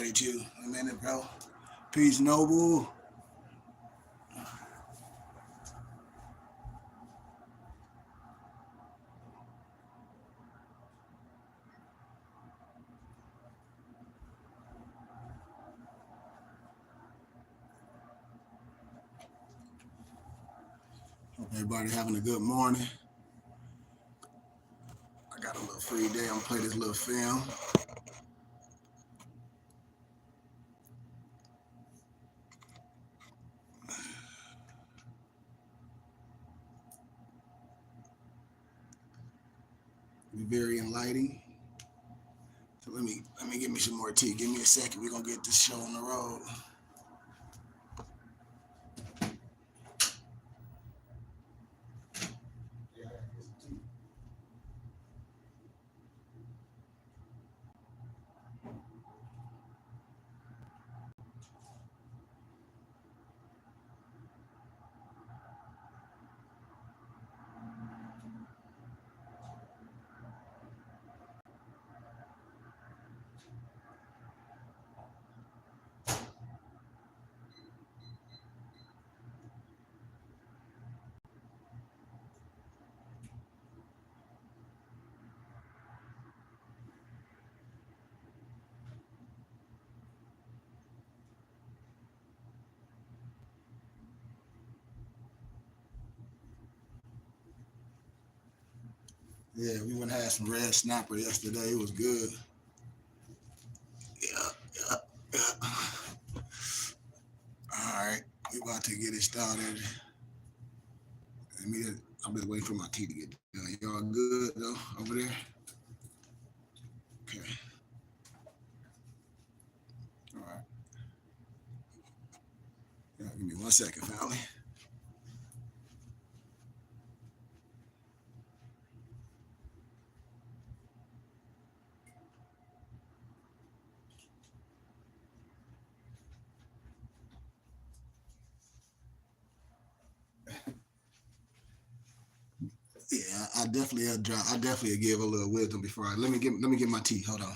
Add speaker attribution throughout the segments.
Speaker 1: appreciate you. A minute, bro. Peace, Noble. Hope everybody having a good morning. I got a little free day. I'm gonna play this little film. Be very enlightening. So let me give me some more tea. Give me a second. We're gonna get this show on the road. Yeah, we went and had some red snapper yesterday. It was good. Yeah, yeah, yeah. All right, we about to get it started. Let me. I'm just waiting for my tea to get done. Y'all good though over there? Okay. All right. Yeah, give me 1 second, family. Yeah, I definitely drop. I definitely give a little wisdom before I let me get my tea. Hold on.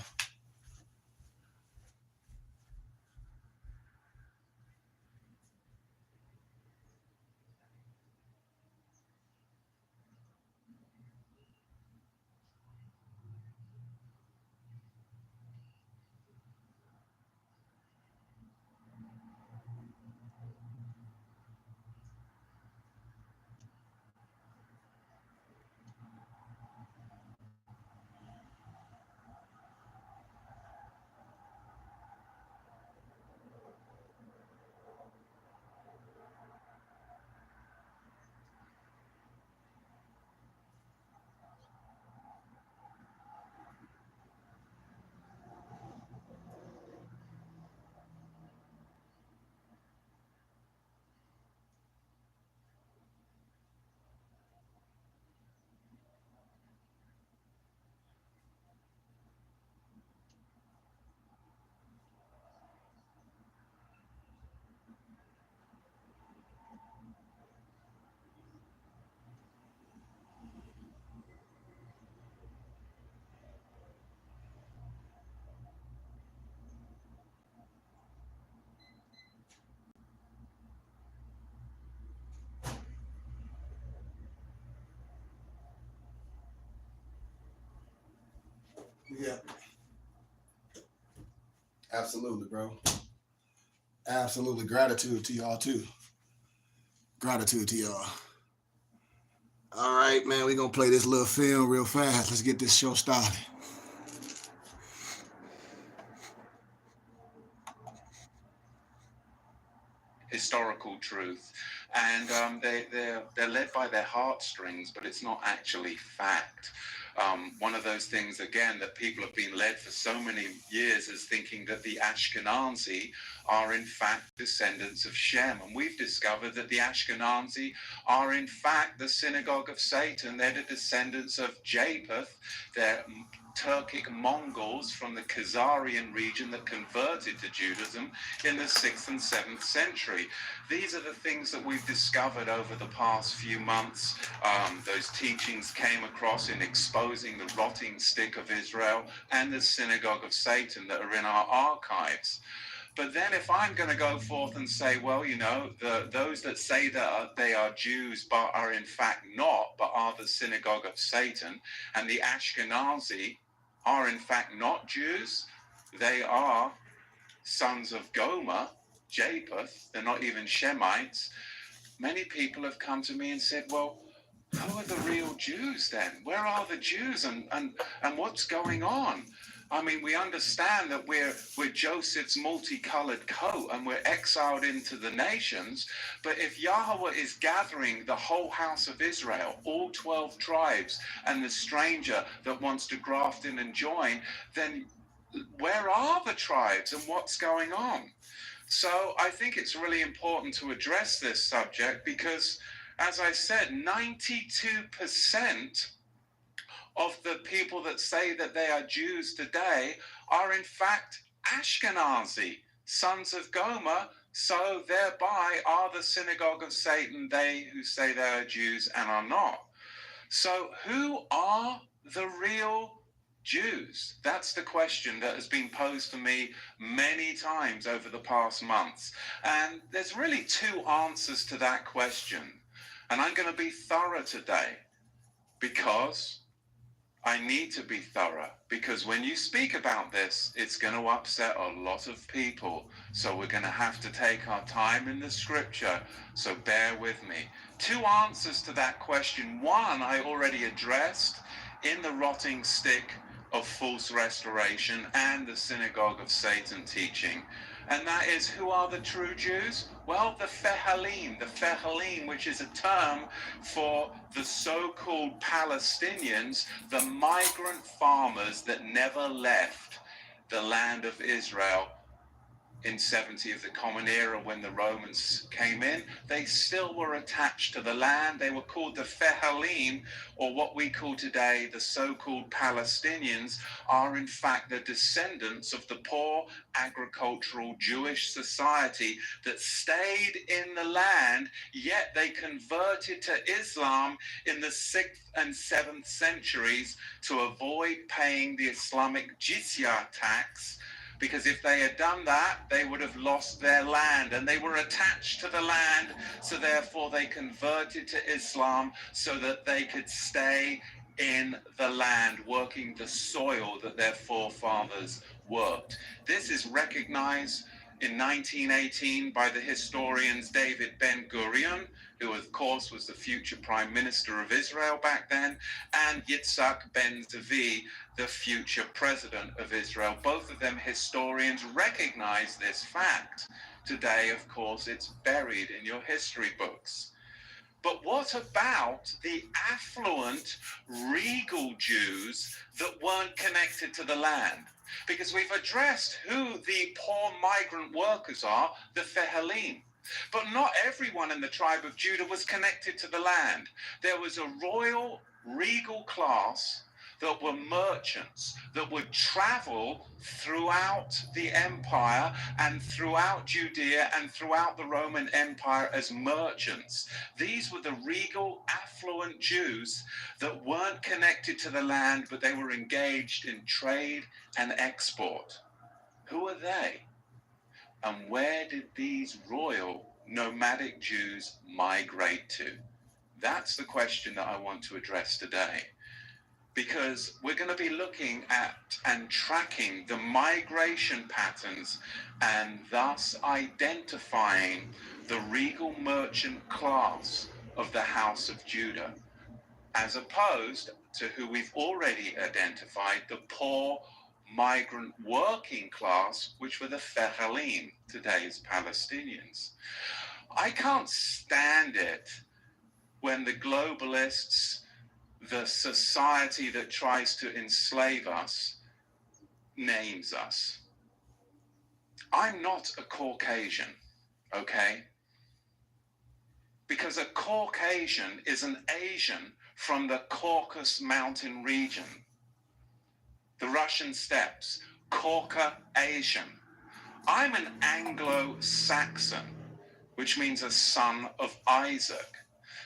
Speaker 1: Yeah, absolutely, bro. Absolutely. Gratitude to y'all too. Gratitude to y'all. All right, man. We're gonna play this little film real fast. Let's get this show started.
Speaker 2: Historical truth, and they're led by their heartstrings, but it's not actually fact. One of those things again that people have been led for so many years as thinking that the Ashkenazi are in fact descendants of Shem, and we've discovered that the Ashkenazi are in fact the synagogue of Satan. They're the descendants of Japheth. They're Turkic Mongols from the Khazarian region that converted to Judaism in the 6th and 7th century. These are the things that we've discovered over the past few months. Those teachings came across in exposing opposing the rotting stick of Israel and the synagogue of Satan that are in our archives. But then if I'm going to go forth and say, well, you know, those that say that they are Jews but are in fact not, but are the synagogue of Satan, and the Ashkenazi are in fact not Jews, they are sons of Gomer, Japheth, they're not even Shemites. Many people have come to me and said, well, who are the real Jews then? Where are the Jews and what's going on? I mean, we understand that we're Joseph's multicolored coat and we're exiled into the nations. But if Yahweh is gathering the whole house of Israel, all 12 tribes, and the stranger that wants to graft in and join, then where are the tribes and what's going on? So I think it's really important to address this subject because, as I said, 92% of the people that say that they are Jews today are in fact Ashkenazi, sons of Gomer, so thereby are the synagogue of Satan, they who say they are Jews and are not. So who are the real Jews? That's the question that has been posed to me many times over the past months. And there's really two answers to that question. And I'm going to be thorough today because I need to be thorough, because when you speak about this, it's going to upset a lot of people. So we're going to have to take our time in the scripture. So bear with me. Two answers to that question. One, I already addressed in the rotting stick of false restoration and the synagogue of Satan teaching. And that is, who are the true Jews? Well, the Fehalim, which is a term for the so-called Palestinians, the migrant farmers that never left the land of Israel in 70 of the Common Era when the Romans came in. They still were attached to the land. They were called the Fehalim, or what we call today the so-called Palestinians, are in fact the descendants of the poor agricultural Jewish society that stayed in the land, yet they converted to Islam in the 6th and 7th centuries to avoid paying the Islamic jizya tax, because if they had done that, they would have lost their land, and they were attached to the land, so therefore they converted to Islam so that they could stay in the land, working the soil that their forefathers worked. This is recognized in 1918 by the historians David Ben-Gurion, who of course was the future Prime Minister of Israel back then, and Yitzhak Ben-Zvi, the future President of Israel. Both of them historians recognize this fact. Today, of course, it's buried in your history books. But what about the affluent, regal Jews that weren't connected to the land? Because we've addressed who the poor migrant workers are, the Fehalim. But not everyone in the tribe of Judah was connected to the land. There was a royal, regal class that were merchants that would travel throughout the empire and throughout Judea and throughout the Roman Empire as merchants. These were the regal, affluent Jews that weren't connected to the land, but they were engaged in trade and export. Who are they? And where did these royal nomadic Jews migrate to? That's the question that I want to address today, because we're going to be looking at and tracking the migration patterns and thus identifying the regal merchant class of the House of Judah, as opposed to who we've already identified, the poor migrant working class, which were the Fehalim, today's Palestinians. I can't stand it when the globalists, the society that tries to enslave us, names us. I'm not a Caucasian, okay? Because a Caucasian is an Asian from the Caucasus Mountain region, the Russian steppes, Caucasian. I'm an Anglo-Saxon, which means a son of Isaac.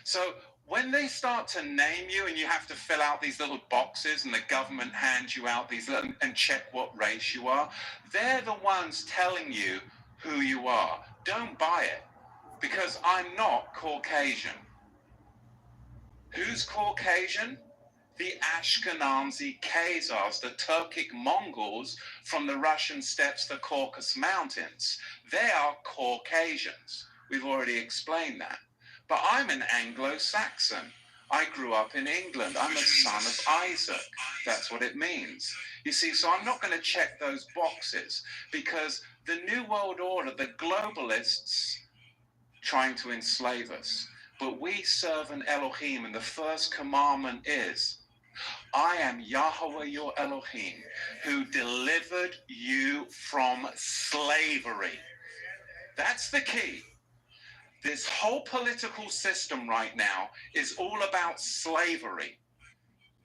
Speaker 2: So when they start to name you and you have to fill out these little boxes and the government hands you out these little and check what race you are, they're the ones telling you who you are. Don't buy it, because I'm not Caucasian. Who's Caucasian? The Ashkenazi Khazars, the Turkic Mongols from the Russian steppes, the Caucasus Mountains. They are Caucasians. We've already explained that. But I'm an Anglo-Saxon. I grew up in England. I'm a son of Isaac. That's what it means. You see, so I'm not going to check those boxes, because the New World Order, the globalists, trying to enslave us. But we serve an Elohim, and the first commandment is, I am Yahweh your Elohim, who delivered you from slavery. That's the key. This whole political system right now is all about slavery.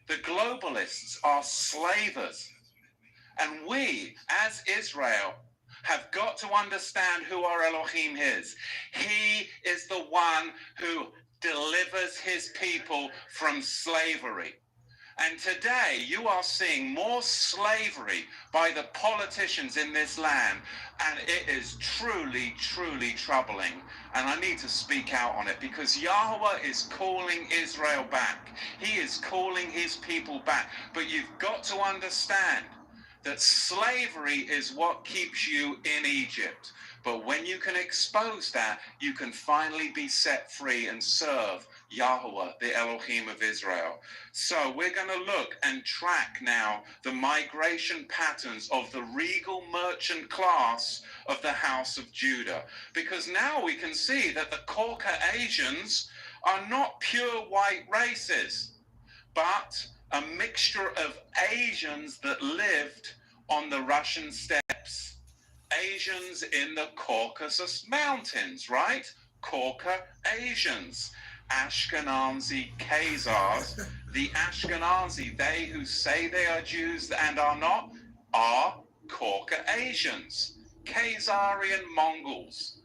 Speaker 2: The globalists are slavers. And we, as Israel, have got to understand who our Elohim is. He is the one who delivers his people from slavery. And today you are seeing more slavery by the politicians in this land, and it is truly, truly troubling. And I need to speak out on it, because Yahweh is calling Israel back. He is calling his people back. But you've got to understand that slavery is what keeps you in Egypt. But when you can expose that, you can finally be set free and serve Yahweh, the Elohim of Israel. So we're going to look and track now the migration patterns of the regal merchant class of the house of Judah. Because now we can see that the Caucasians are not pure white races, but a mixture of Asians that lived on the Russian steppes, Asians in the Caucasus Mountains, right? Caucasians, Ashkenazi Khazars. The Ashkenazi, they who say they are Jews and are not, are Caucasians, Khazarian Mongols.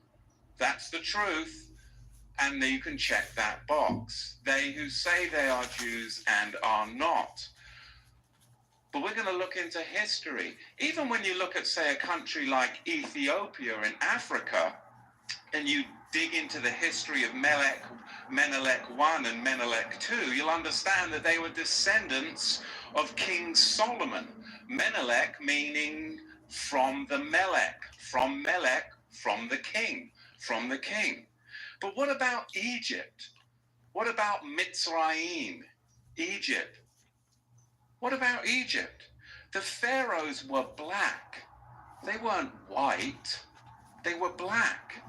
Speaker 2: That's the truth. And you can check that box. They who say they are Jews and are not. But we're going to look into history. Even when you look at, say, a country like Ethiopia in Africa, and you dig into the history of Menelik I and Menelik II, you'll understand that they were descendants of King Solomon. Menelik meaning from the Melech, from Melech, from the king, from the king. But what about Egypt? What about Mitzrayim, Egypt? What about Egypt? The pharaohs were black. They weren't white. They were black.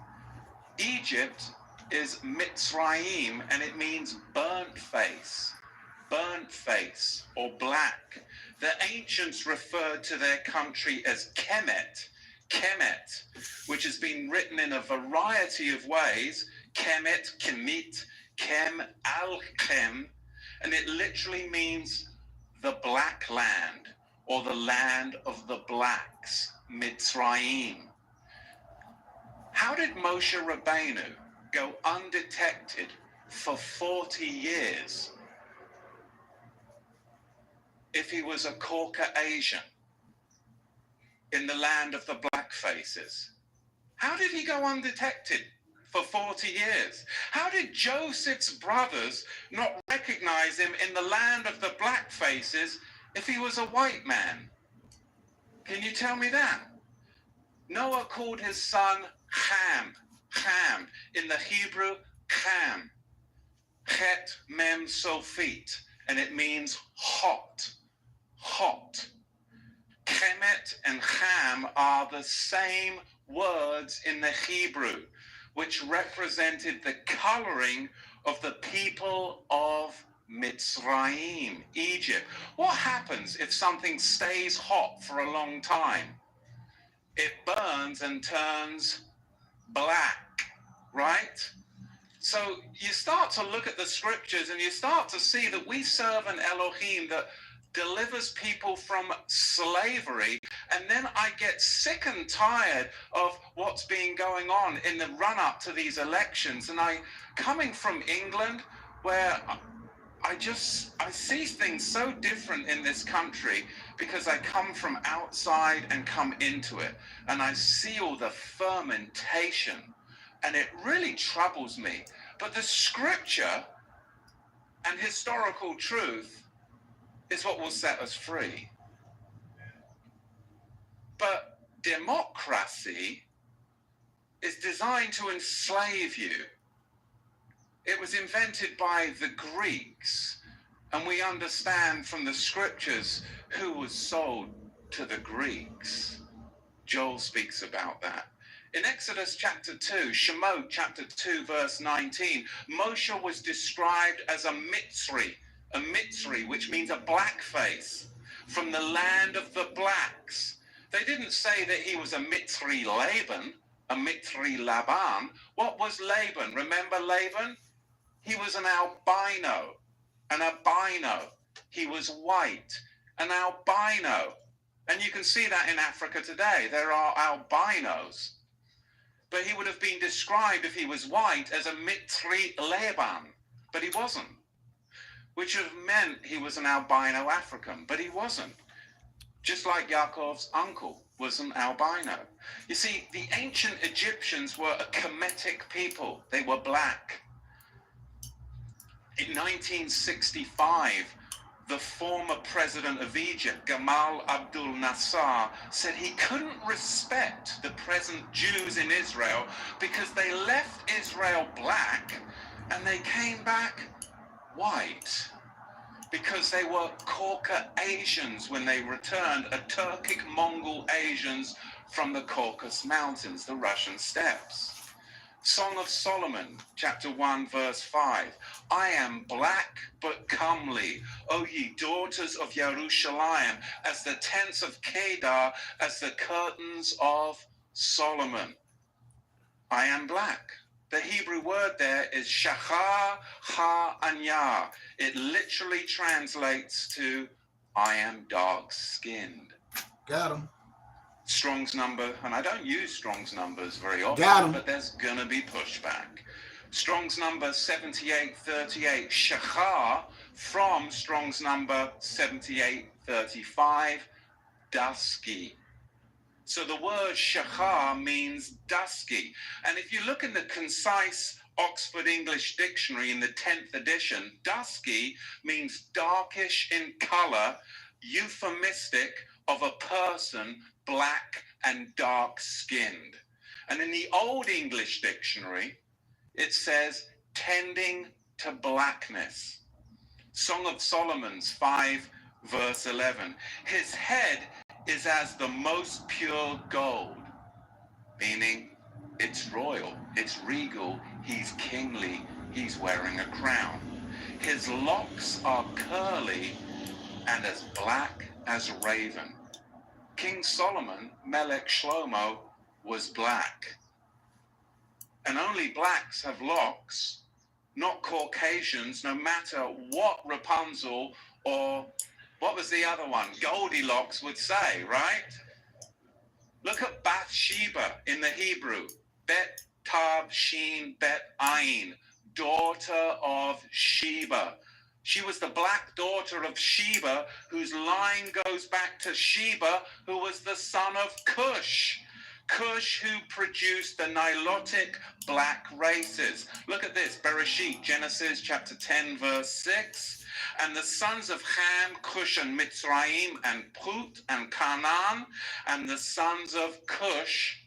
Speaker 2: Egypt is Mitzrayim, and it means burnt face, or black. The ancients referred to their country as Kemet, which has been written in a variety of ways. Kemet, Kemit, Kem, Al-Kem, and it literally means the black land, or the land of the blacks, Mitzrayim. How did Moshe Rabbeinu go undetected for 40 years if he was a Caucasian in the land of the black faces? How did he go undetected for 40 years? How did Joseph's brothers not recognize him in the land of the black faces if he was a white man? Can you tell me that? Noah called his son Ham, in the Hebrew, Ham, Het Mem Sofit, and it means hot. Kemet and Ham are the same words in the Hebrew, which represented the coloring of the people of Mitzrayim, Egypt. What happens if something stays hot for a long time? It burns and turns black, right? So you start to look at the scriptures and you start to see that we serve an Elohim that delivers people from slavery. And then I get sick and tired of what's been going on in the run-up to these elections. And coming from England, where I see things so different in this country because I come from outside and come into it, and I see all the fermentation, and it really troubles me. But the scripture and historical truth is what will set us free. But democracy is designed to enslave you. It was invented by the Greeks, and we understand from the scriptures who was sold to the Greeks. Joel speaks about that. In Exodus chapter 2, Shemot chapter 2, verse 19, Moshe was described as a Mitzri, which means a blackface, from the land of the blacks. They didn't say that he was a Mitzri Laban, a Mitzri Laban. What was Laban? Remember Laban? He was an albino. He was white, an albino. And you can see that in Africa today. There are albinos. But he would have been described, if he was white, as a Mitzri Laban. But he wasn't. Which would have meant he was an albino African. But he wasn't. Just like Yaakov's uncle was an albino. You see, the ancient Egyptians were a Kemetic people. They were black. In 1965, the former president of Egypt, Gamal Abdel Nasser, said he couldn't respect the present Jews in Israel because they left Israel black and they came back white because they were Caucasians when they returned, a Turkic Mongol Asians from the Caucasus Mountains, the Russian steppes. Song of Solomon, chapter 1, verse 5. I am black but comely, O ye daughters of Jerusalem, as the tents of Kedar, as the curtains of Solomon. I am black. The Hebrew word there is shachar ha-anya. It literally translates to I am dark-skinned.
Speaker 1: Got him.
Speaker 2: Strong's number, and I don't use Strong's numbers very often, but there's gonna be pushback. Strong's number 7838, shachar, from Strong's number 7835, dusky. So the word shachar means dusky. And if you look in the concise Oxford English Dictionary in the 10th edition, dusky means darkish in color, euphemistic of a person black and dark-skinned. And in the Old English Dictionary, it says tending to blackness. Song of Solomon's 5, verse 11. His head is as the most pure gold, meaning it's royal, it's regal, he's kingly, he's wearing a crown. His locks are curly and as black as raven. King Solomon, Melech Shlomo, was black. And only blacks have locks, not Caucasians, no matter what Rapunzel or what was the other one, Goldilocks would say, right? Look at Bathsheba in the Hebrew. Bet Tav Shin Bet Ayin, daughter of Sheba. She was the black daughter of Sheba, whose line goes back to Sheba, who was the son of Cush. Cush, who produced the Nilotic black races. Look at this, Bereshit, Genesis chapter 10, verse 6. And the sons of Ham, Cush, and Mitzrayim, and Put, and Canaan. And the sons of Cush,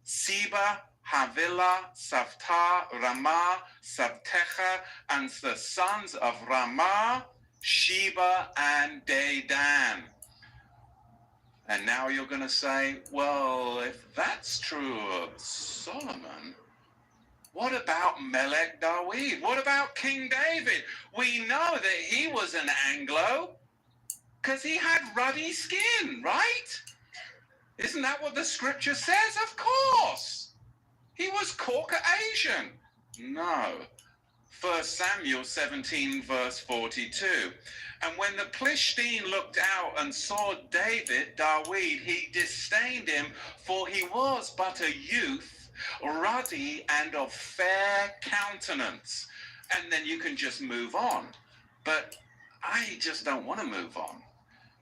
Speaker 2: Seba, Havilah, Savta, Ramah, Savtecha, and the sons of Ramah, Sheba, and Dedan. And now you're going to say, well, if that's true of Solomon, what about Melech David? What about King David? We know that he was an Anglo because he had ruddy skin, right? Isn't that what the scripture says? Of course. He was Caucasian. No. 1 Samuel 17, verse 42. And when the Philistine looked out and saw David, he disdained him, for he was but a youth, ruddy and of fair countenance. and then you can just move on. But I just don't want to move on.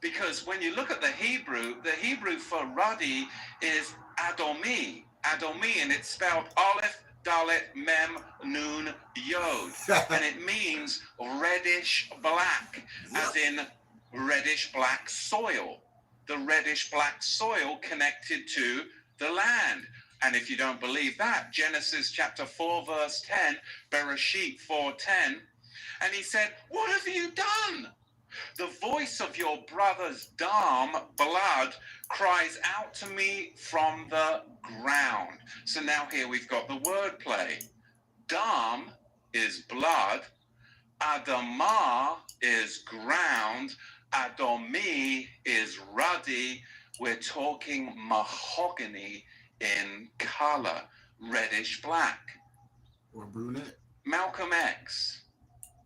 Speaker 2: Because when you look at the Hebrew for ruddy is Adomi. Adomi, and it's spelled Aleph, Dalet, Mem, Nun, Yod. And it means reddish black, as in reddish black soil. The reddish black soil connected to the land. And if you don't believe that, Genesis chapter 4, verse 10, Bereshit 4:10, and he said, "What have you done? The voice of your brother's dam, blood, cries out to me from the ground." So now here we've got the wordplay. Dam is blood. Adamah is ground. Adomi is ruddy. We're talking mahogany in color, reddish black.
Speaker 1: Or brunette.
Speaker 2: Malcolm X,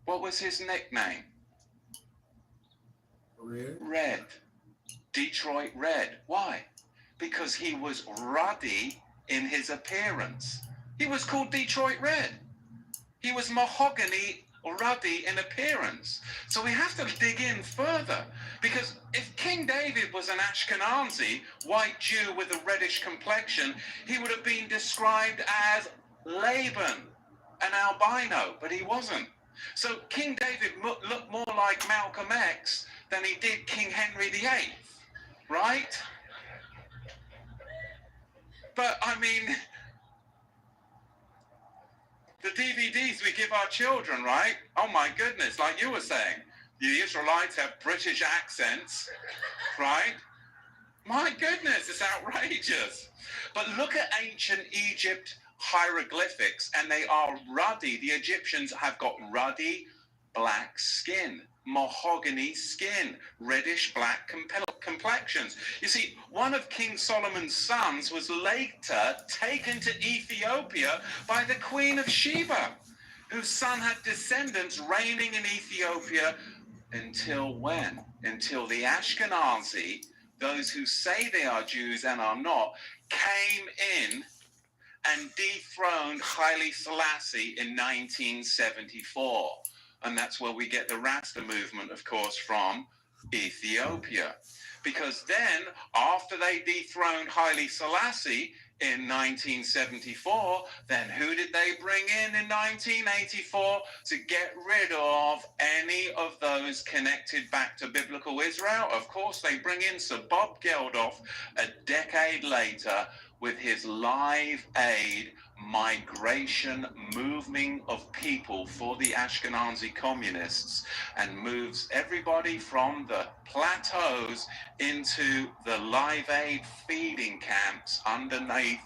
Speaker 2: what was his nickname? Red. Detroit Red. Why? Because he was ruddy in his appearance. He was called Detroit Red. He was mahogany ruddy in appearance. So we have to dig in further, because if King David was an Ashkenazi, white Jew with a reddish complexion, he would have been described as Laban, an albino, but he wasn't. So King David looked more like Malcolm X than he did King Henry VIII, right? But I mean, the DVDs we give our children, right? Oh my goodness, like you were saying, the Israelites have British accents, right? My goodness, it's outrageous. But look at ancient Egypt hieroglyphics, and they are ruddy. The Egyptians have got ruddy black skin, mahogany skin, reddish black complexions. You see, one of King Solomon's sons was later taken to Ethiopia by the Queen of Sheba, whose son had descendants reigning in Ethiopia until when? Until the Ashkenazi, those who say they are Jews and are not, came in and dethroned Haile Selassie in 1974. And that's where we get the Rasta movement, of course, from Ethiopia. Because then, after they dethroned Haile Selassie in 1974, then who did they bring in 1984 to get rid of any of those connected back to biblical Israel? Of course, they bring in Sir Bob Geldof a decade later with his Live Aid migration moving of people for the Ashkenazi communists, and moves everybody from the plateaus into the Live Aid feeding camps underneath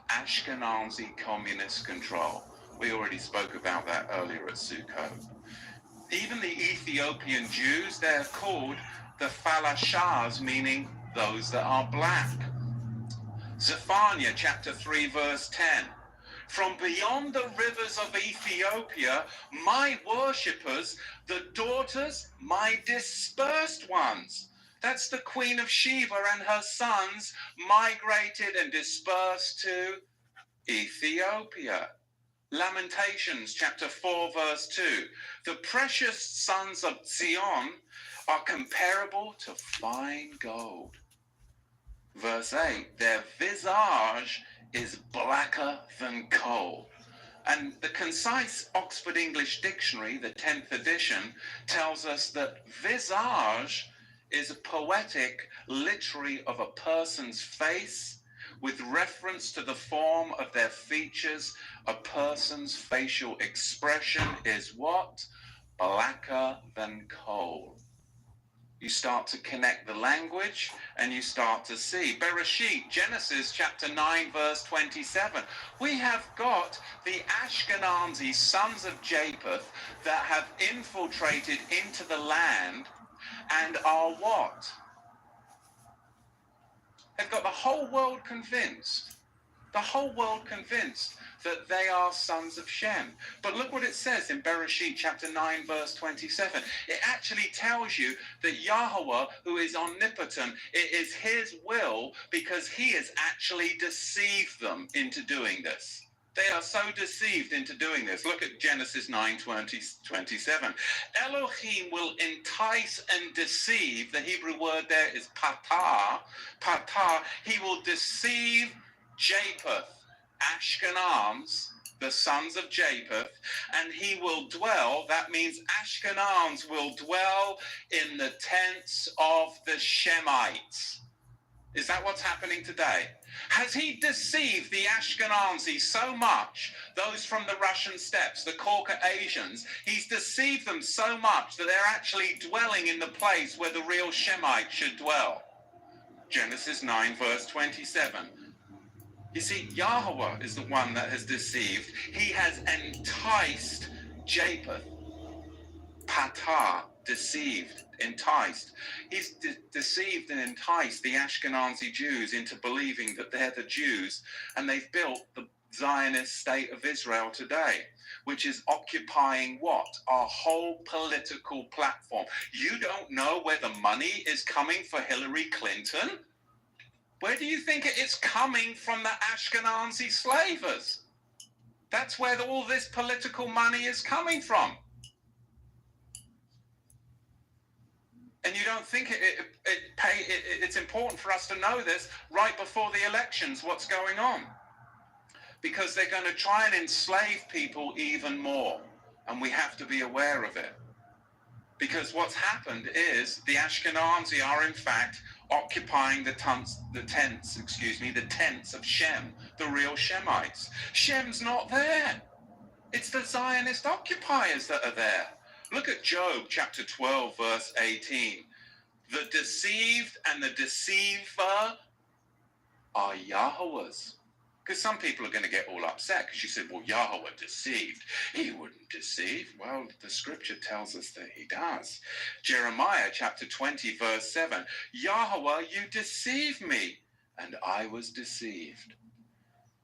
Speaker 2: Ashkenazi communist control. We already spoke about that earlier at Sukkot. Even the Ethiopian Jews, they're called the Falashas, meaning those that are black. Zephaniah chapter 3 verse 10. From beyond the rivers of Ethiopia, my worshippers, the daughters, my dispersed ones. That's the Queen of Sheba and her sons migrated and dispersed to Ethiopia. Lamentations chapter 4 verse 2. The precious sons of Zion are comparable to fine gold. Verse 8, their visage is blacker than coal. And the concise Oxford English Dictionary, the 10th edition, tells us that visage is a poetic literary of a person's face with reference to the form of their features. A person's facial expression is what? Blacker than coal. You start to connect the language and you start to see. Bereshit, Genesis chapter 9, verse 27. We have got the Ashkenazi sons of Japheth that have infiltrated into the land and are what? They've got the whole world convinced. The whole world convinced that they are sons of Shem. But look what it says in Bereshit chapter 9 verse 27. It actually tells you that Yahweh, who is omnipotent, it is his will, because he has actually deceived them into doing this. They are so deceived into doing this. Look at Genesis 9:27. Elohim will entice and deceive. The Hebrew word there is patah. Patah. He will deceive Japheth, Ashkenaz, the sons of Japheth, and he will dwell. That means Ashkenaz will dwell in the tents of the Shemites. Is that what's happening today? Has he deceived the Ashkenazi so much, those from the Russian steppes, the Caucasians, he's deceived them so much that they're actually dwelling in the place where the real Shemites should dwell? Genesis 9, verse 27. You see, Yahweh is the one that has deceived. He has enticed Japheth, patah, deceived, enticed. He's deceived and enticed the Ashkenazi Jews into believing that they're the Jews, and they've built the Zionist state of Israel today, which is occupying what? Our whole political platform. You don't know where the money is coming for Hillary Clinton? Where do you think it's coming from? The Ashkenazi slavers. That's where all this political money is coming from. And you don't think it's important for us to know this right before the elections, what's going on? Because they're going to try and enslave people even more. And we have to be aware of it. Because what's happened is the Ashkenazi are in fact occupying the tents of Shem, the real Shemites. Shem's not there. It's the Zionist occupiers that are there. Look at Job chapter 12, verse 18. The deceived and the deceiver are Yahweh's. Because some people are going to get all upset because you said, well, Yahweh deceived. He wouldn't deceive. Well, the scripture tells us that he does. Jeremiah chapter 20, verse 7. Yahweh, you deceived me, and I was deceived.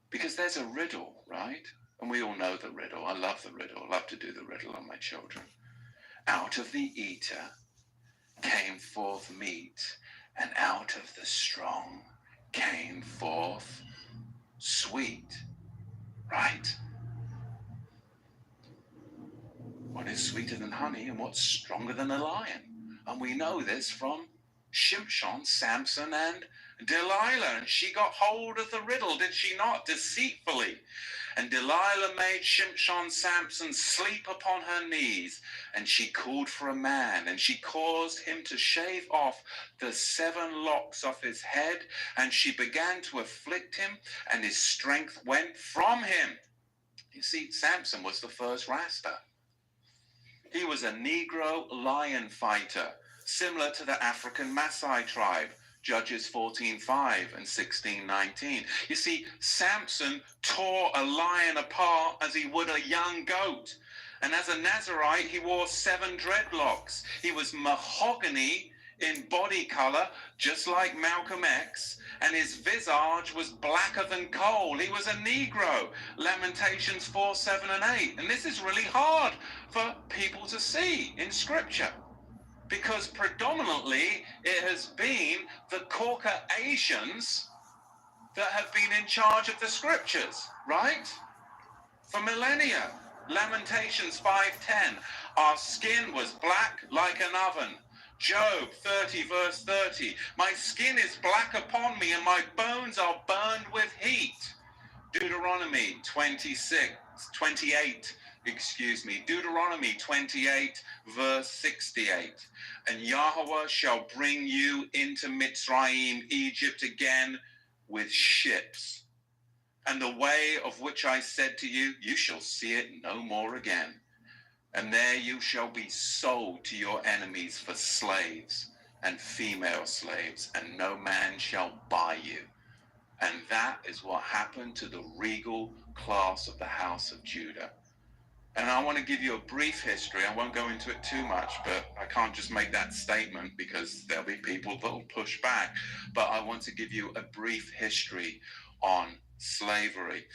Speaker 2: Because there's a riddle, right? And we all know the riddle. I love the riddle. I love to do the riddle on my children. Out of the eater came forth meat, and out of the strong came forth sweet, right? What is sweeter than honey and what's stronger than a lion? And we know this from Shimshon, Samson, and Delilah. And she got hold of the riddle, did she not? Deceitfully. And Delilah made Shimshon, Samson, sleep upon her knees, and she called for a man, and she caused him to shave off the 7 locks off his head, and she began to afflict him, and his strength went from him. You see, Samson was the first Rasta. He was a Negro lion fighter, similar to the African Maasai tribe. Judges 14:5 and 16:19. You see, Samson tore a lion apart as he would a young goat. And as a Nazarite, he wore 7 dreadlocks. He was mahogany in body color, just like Malcolm X. And his visage was blacker than coal. He was a Negro. Lamentations 4:7 and 8. And this is really hard for people to see in Scripture, because predominantly it has been the Caucasians that have been in charge of the scriptures, right? For millennia. Lamentations 5:10. Our skin was black like an oven. Job 30, verse 30. My skin is black upon me, and my bones are burned with heat. Deuteronomy 28, verse 68. And Yahweh shall bring you into Mitzrayim, Egypt again, with ships. And the way of which I said to you, you shall see it no more again. And there you shall be sold to your enemies for slaves and female slaves, and no man shall buy you. And that is what happened to the regal class of the house of Judah. And I want to give you a brief history. I won't go into it too much, but I can't just make that statement because there'll be people that will push back. But I want to give you a brief history on slavery.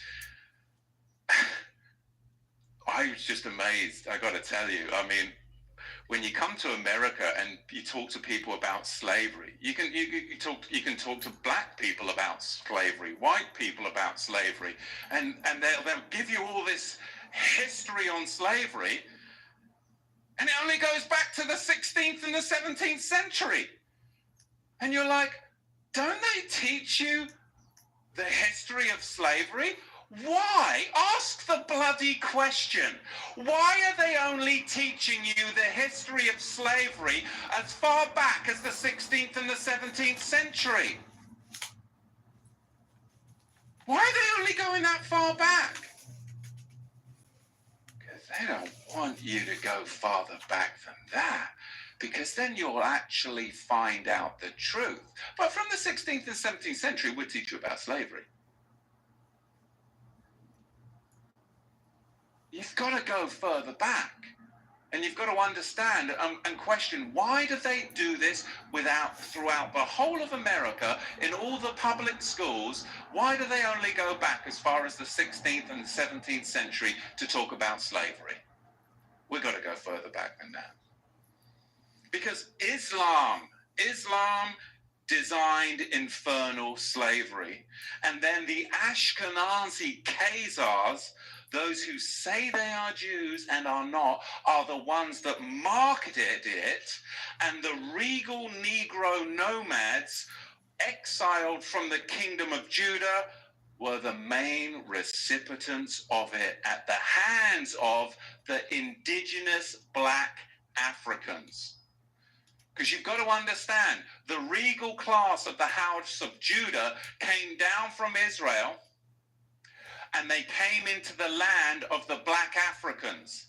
Speaker 2: I was just amazed, I got to tell you. I mean, when you come to America and you talk to people about slavery, you can talk to black people about slavery, white people about slavery, and they'll give you all this history on slavery, and it only goes back to the 16th and the 17th century. And you're like, don't they teach you the history of slavery? Why? Ask the bloody question. Why are they only teaching you the history of slavery as far back as the 16th and the 17th century? Why are they only going that far back? Because they don't want you to go farther back than that, because then you'll actually find out the truth. But from the 16th and 17th century, we'll teach you about slavery. You've got to go further back, and you've got to understand and question, why do they do this throughout the whole of America, in all the public schools? Why do they only go back as far as the 16th and 17th century to talk about slavery? We've got to go further back than that. Because Islam designed infernal slavery, and then the Ashkenazi Khazars, those who say they are Jews and are not, are the ones that marketed it, and the regal Negro nomads exiled from the kingdom of Judah were the main recipients of it at the hands of the indigenous black Africans. Because you've got to understand, the regal class of the house of Judah came down from Israel, and they came into the land of the black Africans.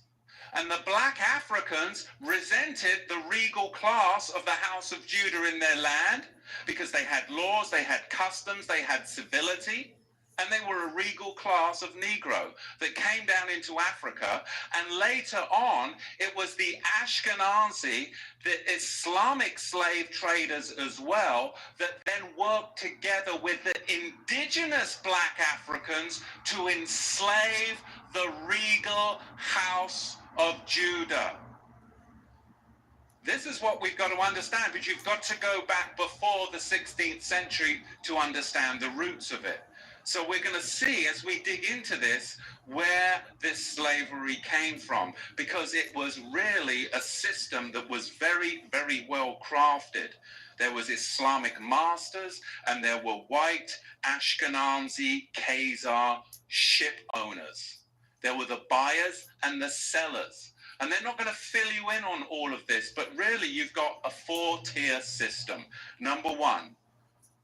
Speaker 2: And the black Africans resented the regal class of the house of Judah in their land, because they had laws, they had customs, they had civility, and they were a regal class of Negro that came down into Africa. And later on, it was the Ashkenazi, the Islamic slave traders as well, that then worked together with the indigenous black Africans to enslave the regal house of Judah. This is what we've got to understand, but you've got to go back before the 16th century to understand the roots of it. So we're going to see, as we dig into this, where this slavery came from, because it was really a system that was very, very well crafted. There was Islamic masters, and there were white Ashkenazi Khazar ship owners. There were the buyers and the sellers. And they're not going to fill you in on all of this, but really you've got a four-tier system. Number one,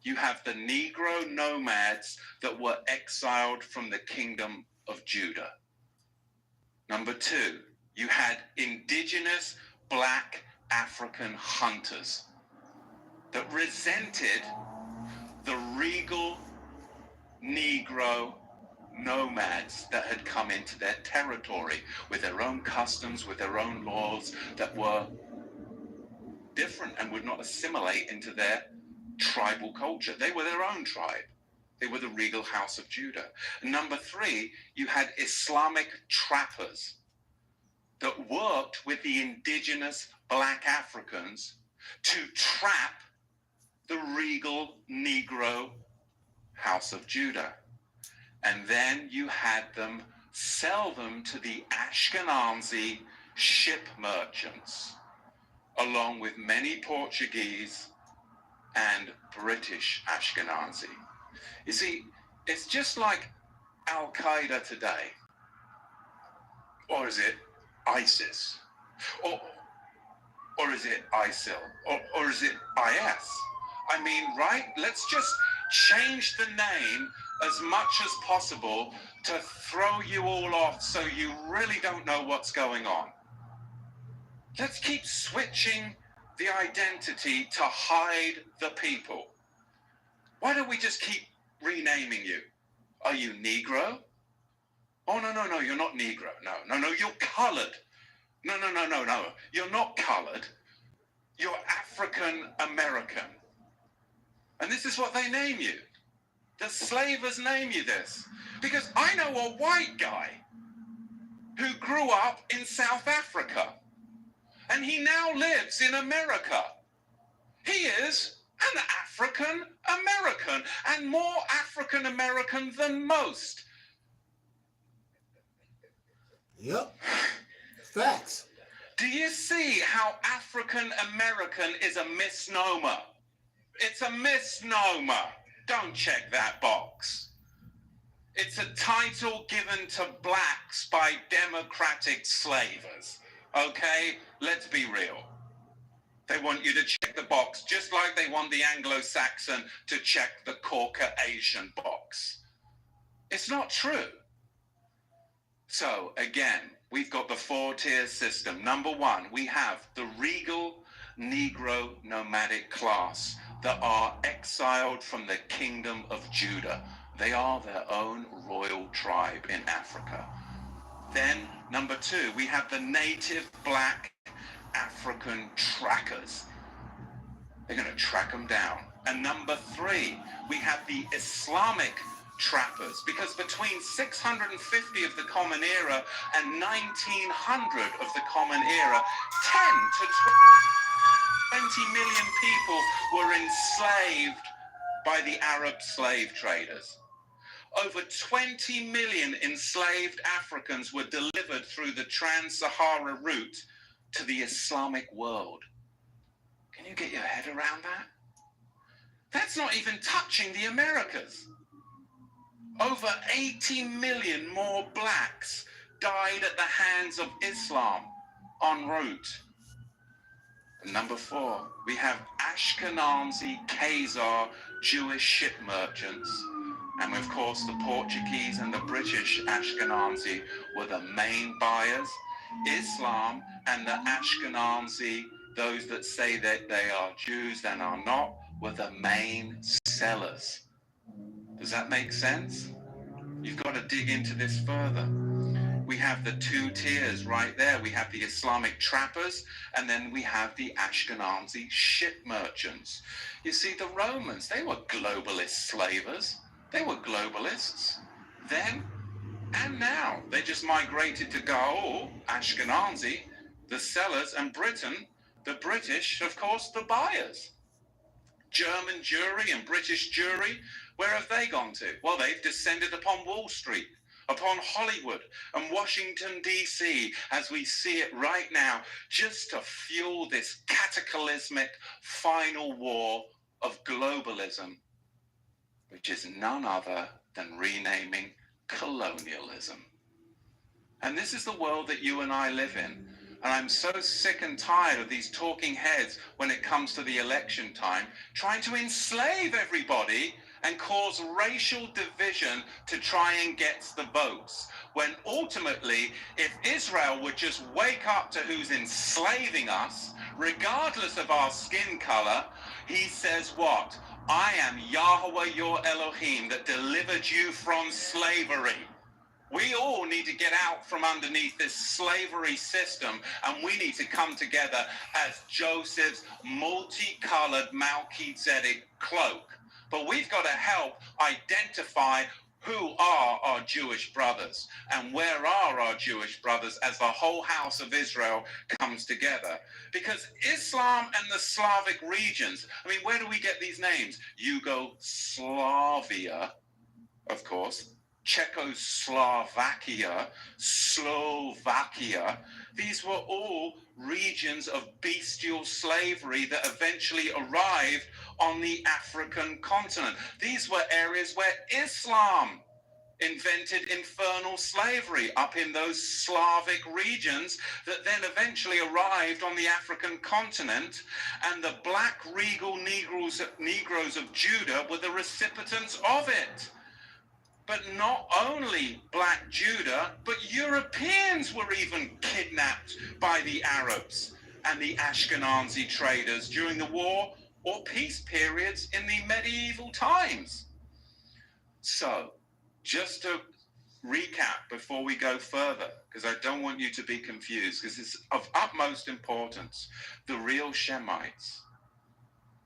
Speaker 2: you have the Negro nomads that were exiled from the kingdom of Judah. Number two, you had indigenous black African hunters that resented the regal Negro nomads that had come into their territory with their own customs, with their own laws that were different and would not assimilate into their tribal culture. They were their own tribe. They were the regal house of Judah. And number three, you had Islamic trappers that worked with the indigenous black Africans to trap the regal Negro house of Judah. And then you had them sell them to the Ashkenazi ship merchants, along with many Portuguese and British Ashkenazi. You see, it's just like Al-Qaeda today. Or is it ISIS? Or is it ISIL? Or is it IS? I mean, right? Let's just change the name as much as possible to throw you all off so you really don't know what's going on. Let's keep switching the identity to hide the people. Why don't we just keep renaming you? Are you Negro? Oh, no, you're not Negro. No, you're colored. No, you're not colored. You're African American. And this is what they name you. The slavers name you this. Because I know a white guy who grew up in South Africa. and he now lives in America. He is an African American, and more African American than most.
Speaker 1: Yep. Facts.
Speaker 2: Do you see how African American is a misnomer? It's a misnomer. Don't check that box. It's a title given to blacks by democratic slavers. Okay? Let's be real. They want you to check the box, just like they want the Anglo-Saxon to check the Caucasian box. It's not true. So, again, we've got the four-tier system. Number one, we have the regal Negro nomadic class that are exiled from the kingdom of Judah. They are their own royal tribe in Africa. Then, number two, we have the native black African trackers. They're going to track them down. And number three, we have the Islamic trappers, because between 650 of the Common Era and 1900 of the Common Era, 10 to 20 million people were enslaved by the Arab slave traders. Over 20 million enslaved Africans were delivered through the Trans-Sahara route to the Islamic world. Can you get your head around that? That's not even touching the Americas. Over 80 million more blacks died at the hands of Islam en route. And number four, we have Ashkenazi Khazar Jewish ship merchants. And of course, the Portuguese and the British Ashkenazi were the main buyers. Islam and the Ashkenazi, those that say that they are Jews and are not, were the main sellers. Does that make sense? You've got to dig into this further. We have the two tiers right there. We have the Islamic trappers, and then we have the Ashkenazi ship merchants. You see, the Romans, they were globalist slavers. They were globalists then and now. They just migrated to Gaul, Ashkenazi, the sellers, and Britain, the British, of course, the buyers. German Jewry and British Jewry, where have they gone to? Well, they've descended upon Wall Street, upon Hollywood and Washington, D.C., as we see it right now, just to fuel this cataclysmic final war of globalism, which is none other than renaming colonialism. And this is the world that you and I live in. And I'm so sick and tired of these talking heads when it comes to the election time, trying to enslave everybody and cause racial division to try and get the votes. When ultimately, if Israel would just wake up to who's enslaving us, regardless of our skin color, he says what? I am Yahweh your Elohim that delivered you from slavery. We all need to get out from underneath this slavery system, and we need to come together as Joseph's multicolored Melchizedek cloak. But we've got to help identify who are our Jewish brothers and where are our Jewish brothers as the whole house of Israel comes together. Because Islam and the Slavic regions, I mean, where do we get these names? Yugoslavia, of course, Czechoslovakia, Slovakia. These were all regions of bestial slavery that eventually arrived on the African continent. These were areas where Islam invented infernal slavery up in those Slavic regions that then eventually arrived on the African continent, and the black regal Negroes of Judah were the recipients of it. But not only black Judah, but Europeans were even kidnapped by the Arabs and the Ashkenazi traders during the war or peace periods in the medieval times. So, just to recap before we go further, because I don't want you to be confused, because it's of utmost importance. The real Shemites,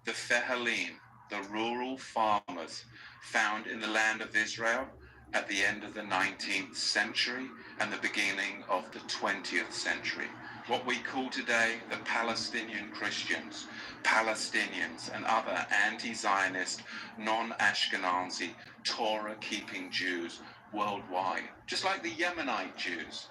Speaker 2: the Fehalim, the rural farmers found in the land of Israel at the end of the 19th century and the beginning of the 20th century. what we call today the Palestinian Christians, Palestinians, and other anti-Zionist, non-Ashkenazi, Torah-keeping Jews worldwide, just like the Yemenite Jews.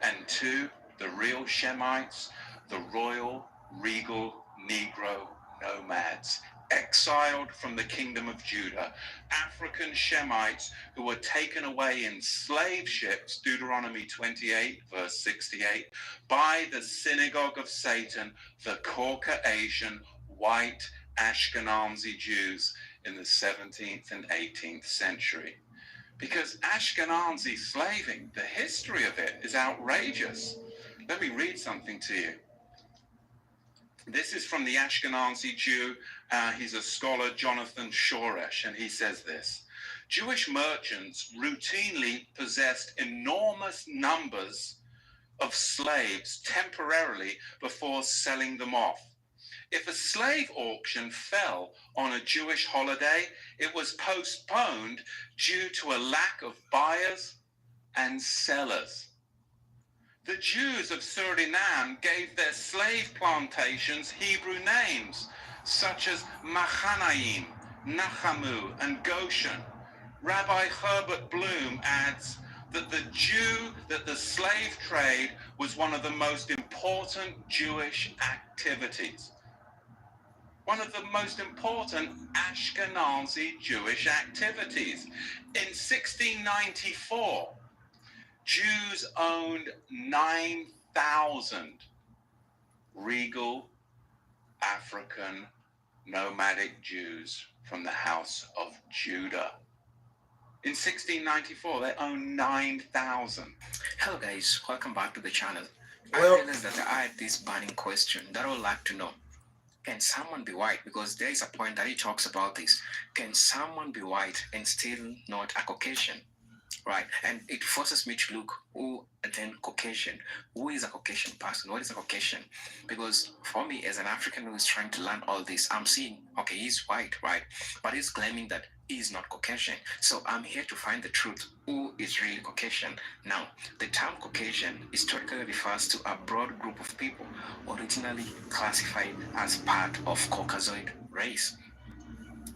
Speaker 2: And two, the real Shemites, the royal, regal, Negro nomads, exiled from the kingdom of Judah, African Shemites who were taken away in slave ships, Deuteronomy 28, verse 68, by the synagogue of Satan, the Caucasian white Ashkenazi Jews in the 17th and 18th century. Because Ashkenazi slaving, the history of it is outrageous. Let me read something to you. This is from the Ashkenazi Jew. He's a scholar, Jonathan Shoresh, and he says this: Jewish merchants routinely possessed enormous numbers of slaves temporarily before selling them off. If a slave auction fell on a Jewish holiday, it was postponed due to a lack of buyers and sellers. The Jews of Suriname gave their slave plantations Hebrew names, such as Machanaim, Nachamu, and Goshen. Rabbi Herbert Bloom adds that the slave trade was one of the most important Jewish activities. One of the most important Ashkenazi Jewish activities. In 1694, Jews owned 9,000 regal African nomadic Jews from the house of Judah. In 1694, they owned 9,000.
Speaker 3: Hello guys, welcome back to the channel.
Speaker 1: Well-
Speaker 3: I realized that I had this burning question that I would like to know. Can someone be white? Because there is a point that he talks about this. Can someone be white and still not a Caucasian? Right, and it forces me to look who then Caucasian. Who is a Caucasian person? What is a Caucasian? Because for me, as an African who is trying to learn all this, I'm seeing, okay, he's white, right? But he's claiming that he's not Caucasian. So I'm here to find the truth. Who is really Caucasian? Now, the term Caucasian historically refers to a broad group of people originally classified as part of Caucasoid race.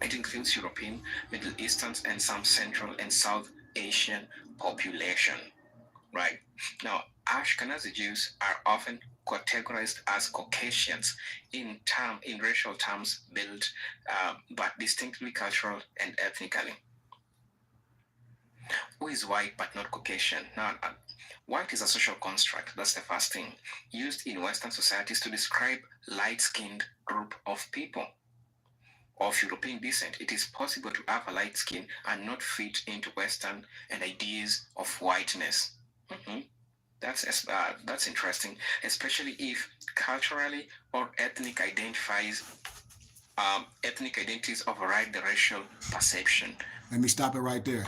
Speaker 3: It includes European, Middle Eastern, and some Central and South Asian population, right? Now, Ashkenazi Jews are often categorized as Caucasians in racial terms, but distinctly cultural and ethnically. Who is white but not Caucasian? Now, white is a social construct, that's the first thing, used in Western societies to describe light-skinned group of people of European descent. It is possible to have a light skin and not fit into Western and ideas of whiteness. That's interesting, especially if culturally or ethnic identities override the racial perception.
Speaker 1: Let me stop it right there.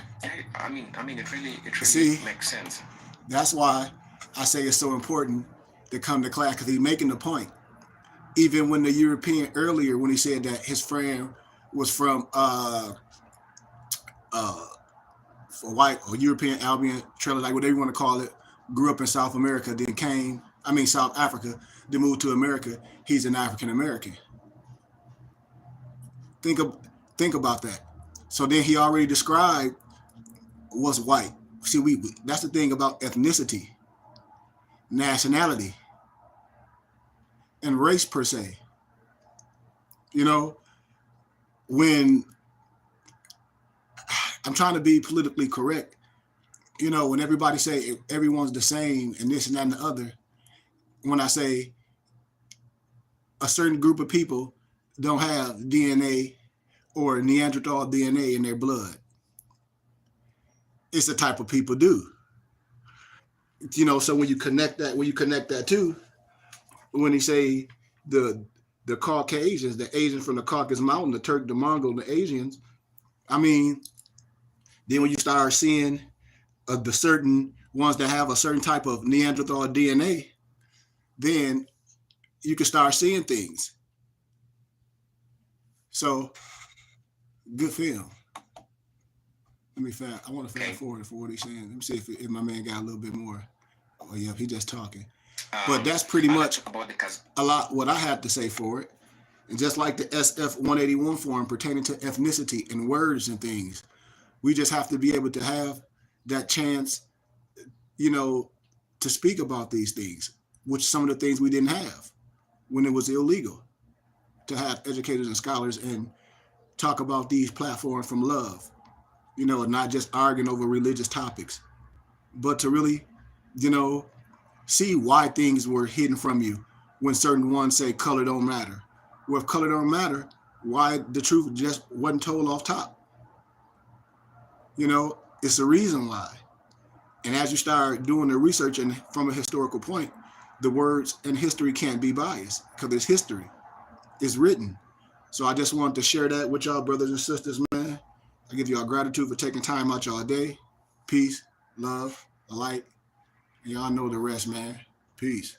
Speaker 3: I mean, it really
Speaker 1: See?
Speaker 3: makes sense.
Speaker 1: That's why I say it's so important to come to class, because he's making the point. Even when the European earlier, when he said that his friend was from white or European Albion trailer, like whatever you want to call it, grew up in South America, then South Africa, then moved to America. He's an African American. Think about that. So then he already described what's white. See, that's the thing about ethnicity, nationality, and race per se. You know, when I'm trying to be politically correct, you know, when everybody say everyone's the same and this and that and the other, when I say a certain group of people don't have DNA or Neanderthal DNA in their blood, it's the type of people do. You know, so when you connect that too, when he say the Caucasians, the Asians from the Caucasus Mountain, the Turk, the Mongol, the Asians, I mean, then when you start seeing the certain ones that have a certain type of Neanderthal DNA, then you can start seeing things. So, good film. I want to fast forward for what he's saying. Let me see if my man got a little bit more. Oh yeah, he just talking. But that's pretty
Speaker 3: I'd like
Speaker 1: much
Speaker 3: to talk about the
Speaker 1: a lot what I have to say for it. And just like the SF 181 form pertaining to ethnicity and words and things, we just have to be able to have that chance, you know, to speak about these things, which some of the things we didn't have when it was illegal to have educators and scholars and talk about these platforms from love, you know, and not just arguing over religious topics, but to really, you know, see why things were hidden from you when certain ones say color don't matter. Well, if color don't matter, why the truth just wasn't told off top? You know, it's the reason why. And as you start doing the research and from a historical point, the words and history can't be biased because it's history. It's written. So I just wanted to share that with y'all, brothers and sisters, man. I give y'all gratitude for taking time out y'all day. Peace, love, light. Y'all know the rest, man. Peace.